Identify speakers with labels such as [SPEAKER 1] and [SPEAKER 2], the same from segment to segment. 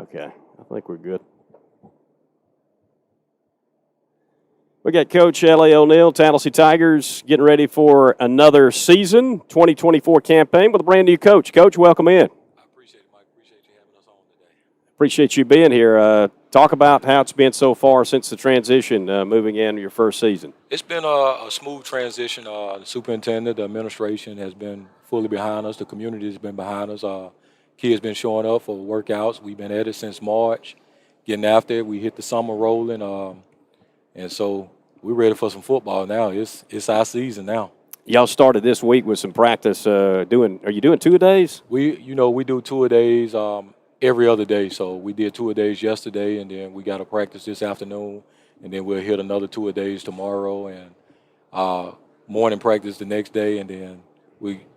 [SPEAKER 1] Okay, I think we're good. We got Coach L.A. O'Neal, Tallassee Tigers, getting ready for another season, 2024 campaign with a brand new coach. Coach, welcome in.
[SPEAKER 2] I appreciate it, Mike. Appreciate you having us on today.
[SPEAKER 1] Appreciate you being here. Talk about how it's been so far since the transition, moving into your first season.
[SPEAKER 2] It's been a smooth transition. The superintendent, the administration has been fully behind us. The community has been behind us. Kids been showing up for workouts. We've been at it since March, getting after it. We hit the summer rolling, and so we're ready for some football now. It's our season now.
[SPEAKER 1] Y'all started this week with some practice. Are you doing two-a-days?
[SPEAKER 2] We do two-a-days every other day. So we did two-a-days yesterday, and then we got to practice this afternoon, and then we'll hit another two-a-days tomorrow, and morning practice the next day, and then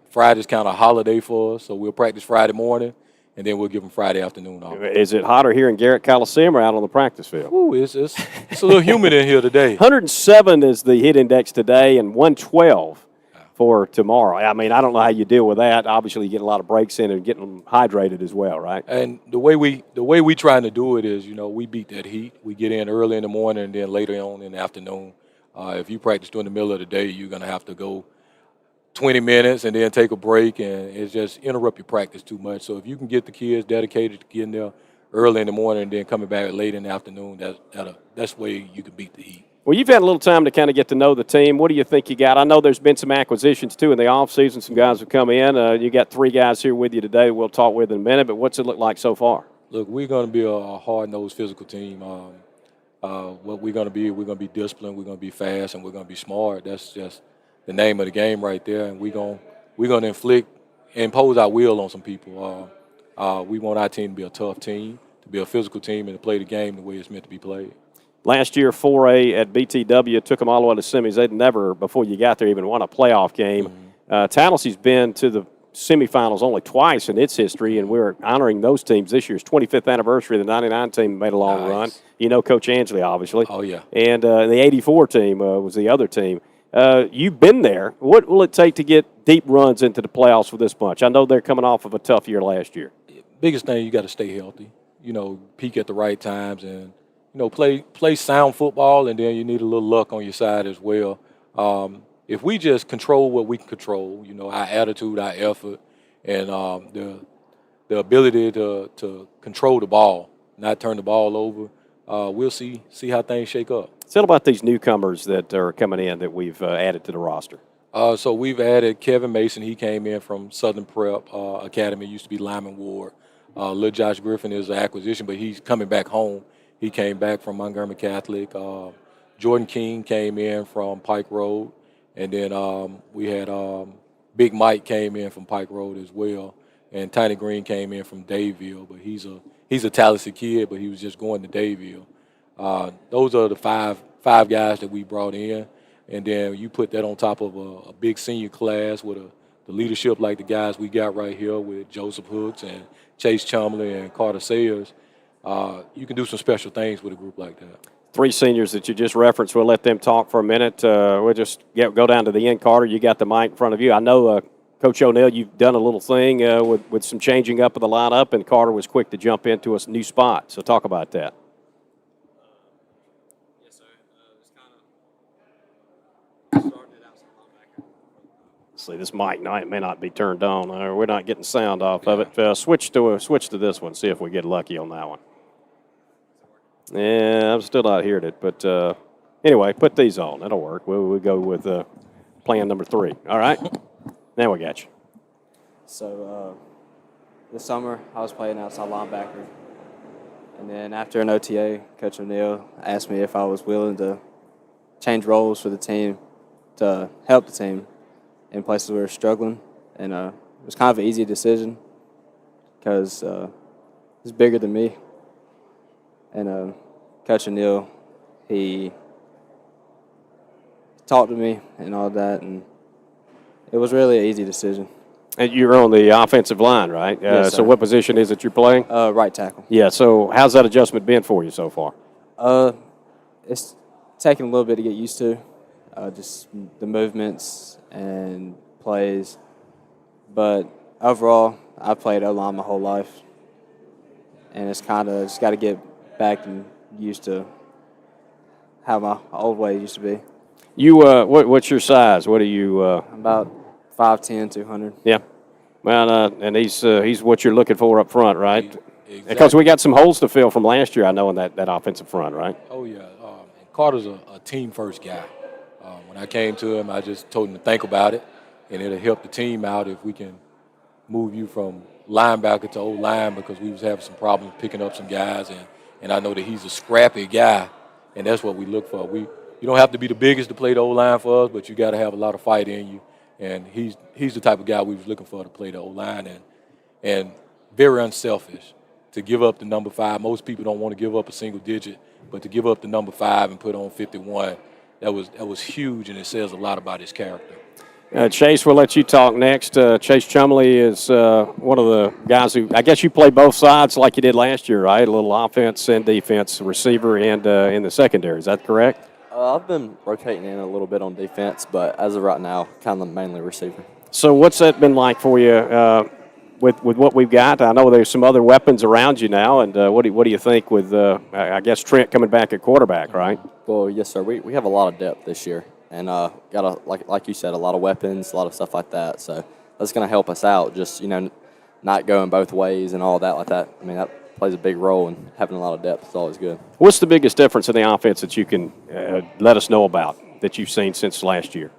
[SPEAKER 2] Friday's kind of a holiday for us, so we'll practice Friday morning, and then we'll give them Friday afternoon off.
[SPEAKER 1] Is it hotter here in Garrett Coliseum or out on the practice field?
[SPEAKER 2] Ooh, it's a little humid in here today.
[SPEAKER 1] 107 is the heat index today, and 112 for tomorrow. I mean, I don't know how you deal with that. Obviously, you get a lot of breaks in and getting them hydrated as well, right?
[SPEAKER 2] And the way we trying to do it is, we beat that heat. We get in early in the morning and then later on in the afternoon. If you practice during the middle of the day, you're going to have to go 20 minutes and then take a break, and it's just interrupt your practice too much. So if you can get the kids dedicated to getting there early in the morning and then coming back late in the afternoon, that's the way you can beat the heat.
[SPEAKER 1] Well, you've had a little time to kind of get to know the team. What do you think you got? I know there's been some acquisitions, too, in the offseason. Some guys have come in. You got three guys here with you today we'll talk with in a minute, but what's it look like so far?
[SPEAKER 2] Look, we're going to be a hard-nosed physical team. What we're going to be disciplined, we're going to be fast, and we're going to be smart. That's just the name of the game right there, and we're going to impose our will on some people. We want our team to be a tough team, to be a physical team, and to play the game the way it's meant to be played.
[SPEAKER 1] Last year, 4A at BTW took them all the way to semis. They'd never, before you got there, even won a playoff game. Tallassee's been to the semifinals only twice in its history, and we're honoring those teams this year's 25th anniversary. The 99 team made a long run. You know Coach Ansley, obviously.
[SPEAKER 2] Oh, yeah.
[SPEAKER 1] And the 84 team was the other team. You've been there. What will it take to get deep runs into the playoffs with this bunch? I know they're coming off of a tough year last year.
[SPEAKER 2] Biggest thing, you got to stay healthy. Peak at the right times and play sound football, and then you need a little luck on your side as well. If we just control what we can control, our attitude, our effort, and the ability to control the ball, not turn the ball over, we'll see how things shake up.
[SPEAKER 1] Tell about these newcomers that are coming in that we've added to the roster.
[SPEAKER 2] So we've added Kevin Mason. He came in from Southern Prep Academy. Used to be Lyman Ward. Little Josh Griffin is an acquisition, but he's coming back home. He came back from Montgomery Catholic. Jordan King came in from Pike Road. And then we had Big Mike came in from Pike Road as well. And Tiny Green came in from Dayville. But he's a Tallassee kid, but he was just going to Dayville. Those are the five guys that we brought in. And then you put that on top of a big senior class with the leadership like the guys we got right here with Joseph Hooks and Chase Chumley and Carter Sayers. You can do some special things with a group like that.
[SPEAKER 1] Three seniors that you just referenced, we'll let them talk for a minute. We'll just go down to the end, Carter. You got the mic in front of you. I know, Coach O'Neal, you've done a little thing with some changing up of the lineup, and Carter was quick to jump into a new spot. So talk about that.
[SPEAKER 3] Yes, sir. It's kind of starting it out some linebacker.
[SPEAKER 1] See, this mic may not be turned on. We're not getting sound off of it. Switch to this one. See if we get lucky on that one. Yeah, I'm still not hearing it. But anyway, put these on. That'll work. We'll go with plan number 3. All right? Now we got you.
[SPEAKER 3] So this summer, I was playing outside linebacker. And then after an OTA, Coach O'Neal asked me if I was willing to change roles for the team to help the team in places where we're struggling. And it was kind of an easy decision because he's bigger than me. And Coach O'Neal, he talked to me and all that, and it was really an easy decision.
[SPEAKER 1] And you're on the offensive line, right?
[SPEAKER 3] Yes, sir.
[SPEAKER 1] So what position is it you're playing?
[SPEAKER 3] Right tackle.
[SPEAKER 1] Yeah, so how's that adjustment been for you so far?
[SPEAKER 3] It's taken a little bit to get used to, just the movements and plays. But overall, I've played O-line my whole life. and it's kind of just got to get back and used to how my old way used to be.
[SPEAKER 1] You what's your size? What are you?
[SPEAKER 3] I'm about 5'10", 200.
[SPEAKER 1] Yeah. Well, and he's what you're looking for up front, right?
[SPEAKER 2] Exactly.
[SPEAKER 1] Because we got some holes to fill from last year, I know, in that offensive front, right?
[SPEAKER 2] Oh, yeah. And Carter's a team-first guy. When I came to him, I just told him to think about it, and it'll help the team out if we can move you from linebacker to O-line, because we was having some problems picking up some guys, and I know that he's a scrappy guy, and that's what we look for. You don't have to be the biggest to play the O-line for us, but you got to have a lot of fight in you, and he's the type of guy we was looking for to play the O-line, and very unselfish. To give up the number 5, most people don't want to give up a single digit, but to give up the number 5 and put on 51, that was huge, and it says a lot about his character.
[SPEAKER 1] Chase, we'll let you talk next. Chase Chumley is one of the guys who, I guess you play both sides like you did last year, right? A little offense and defense, receiver and in the secondary. Is that correct?
[SPEAKER 4] I've been rotating in a little bit on defense, but as of right now, kind of mainly receiver.
[SPEAKER 1] So what's that been like for you with what we've got? I know there's some other weapons around you now, and what do you think with, I guess, Trent coming back at quarterback, right?
[SPEAKER 4] Well, yes, sir. We have a lot of depth this year, and got like you said, a lot of weapons, a lot of stuff like that. So that's going to help us out. Just not going both ways and all that like that. I mean, that plays a big role, and having a lot of depth is always good.
[SPEAKER 1] What's the biggest difference in the offense that you can let us know about that you've seen since last year?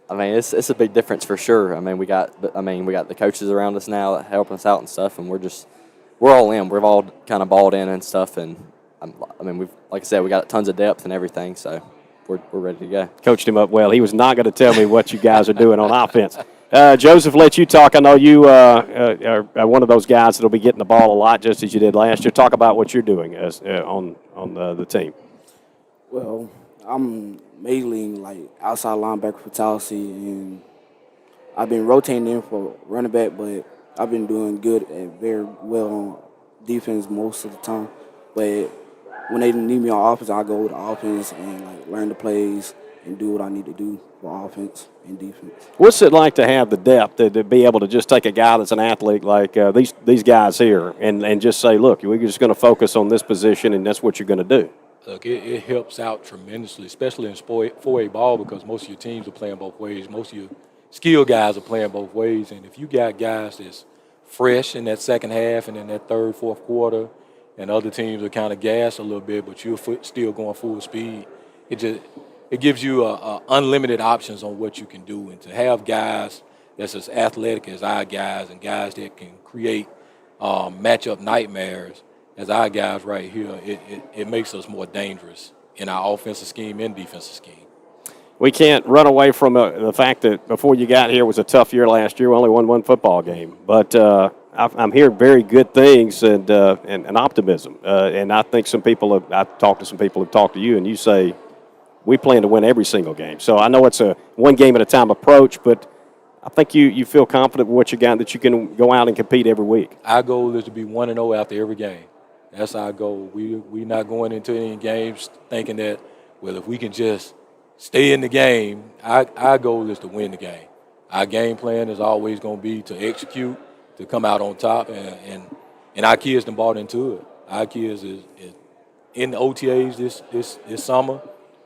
[SPEAKER 4] I mean, it's a big difference for sure. I mean, we got the coaches around us now that helping us out and stuff, and we're all in. We've all kind of balled in and stuff, and like I said, we got tons of depth and everything, so we're ready to go.
[SPEAKER 1] Coached him up well. He was not going to tell me what you guys are doing on offense. Joseph, let you talk. I know you are one of those guys that will be getting the ball a lot, just as you did last year. Talk about what you're doing as on the team.
[SPEAKER 5] Well, I'm mainly like outside linebacker for Tallassee, and I've been rotating in for running back, but I've been doing good and very well on defense most of the time. But when they need me on offense, I go with the offense and like learn the plays and do what I need to do for offense and defense.
[SPEAKER 1] What's it like to have the depth to be able to just take a guy that's an athlete like these guys here and just say, look, we're just going to focus on this position and that's what you're going to do?
[SPEAKER 2] Look, it helps out tremendously, especially in 4A ball, because most of your teams are playing both ways. Most of your skill guys are playing both ways. And if you got guys that's fresh in that second half and in that third, fourth quarter, and other teams are kind of gassed a little bit, but you're still going full speed, it gives you unlimited options on what you can do. And to have guys that's as athletic as our guys and guys that can create matchup nightmares as our guys right here, it makes us more dangerous in our offensive scheme and defensive scheme.
[SPEAKER 1] We can't run away from the fact that before you got here was a tough year last year. We only won one football game. But I'm hearing very good things and optimism. And I think I've talked to some people who've talked to you, and you say, we plan to win every single game. So I know it's a one game at a time approach, but I think you feel confident with what you got, that you can go out and compete every week.
[SPEAKER 2] Our goal is to be 1-0 after every game. That's our goal. We're not going into any games thinking that, well, if we can just stay in the game, our goal is to win the game. Our game plan is always going to be to execute, to come out on top, and our kids done bought into it. Our kids is in the OTAs this summer.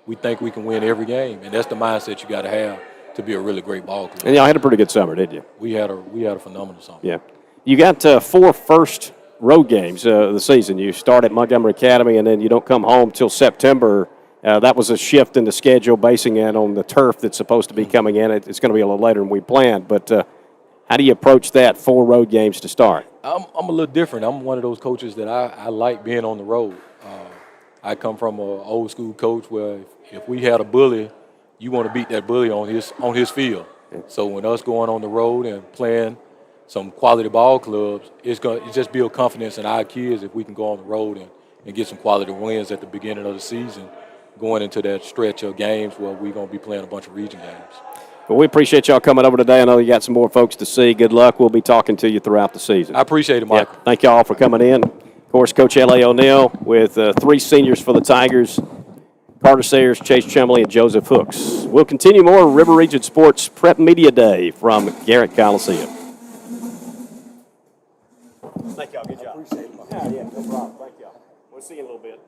[SPEAKER 2] We think we can win every game, and that's the mindset you got to have to be a really great ball club.
[SPEAKER 1] And y'all had a pretty good summer, didn't you?
[SPEAKER 2] We had a phenomenal summer.
[SPEAKER 1] Yeah. You got 4 first road games of the season. You start at Montgomery Academy, and then you don't come home till September. That was a shift in the schedule, basing it on the turf that's supposed to be coming in. It's going to be a little later than we planned. But how do you approach that, 4 road games to start?
[SPEAKER 2] I'm a little different. I'm one of those coaches that I like being on the road. I come from an old school coach where if we had a bully, you want to beat that bully on his field. So when us going on the road and playing some quality ball clubs, it's just build confidence in our kids if we can go on the road and get some quality wins at the beginning of the season, going into that stretch of games where we're going to be playing a bunch of region games.
[SPEAKER 1] Well, we appreciate y'all coming over today. I know you got some more folks to see. Good luck. We'll be talking to you throughout the season.
[SPEAKER 2] I appreciate it, Michael.
[SPEAKER 1] Yeah, thank y'all for coming in. Of course, Coach L.A. O'Neill with 3 seniors for the Tigers, Carter Sayers, Chase Chumley, and Joseph Hooks. We'll continue more River Region Sports Prep Media Day from Garrett Coliseum. Thank y'all. Good job.
[SPEAKER 5] Appreciate it.
[SPEAKER 1] Yeah, no problem. Thank y'all. We'll see you in a little bit.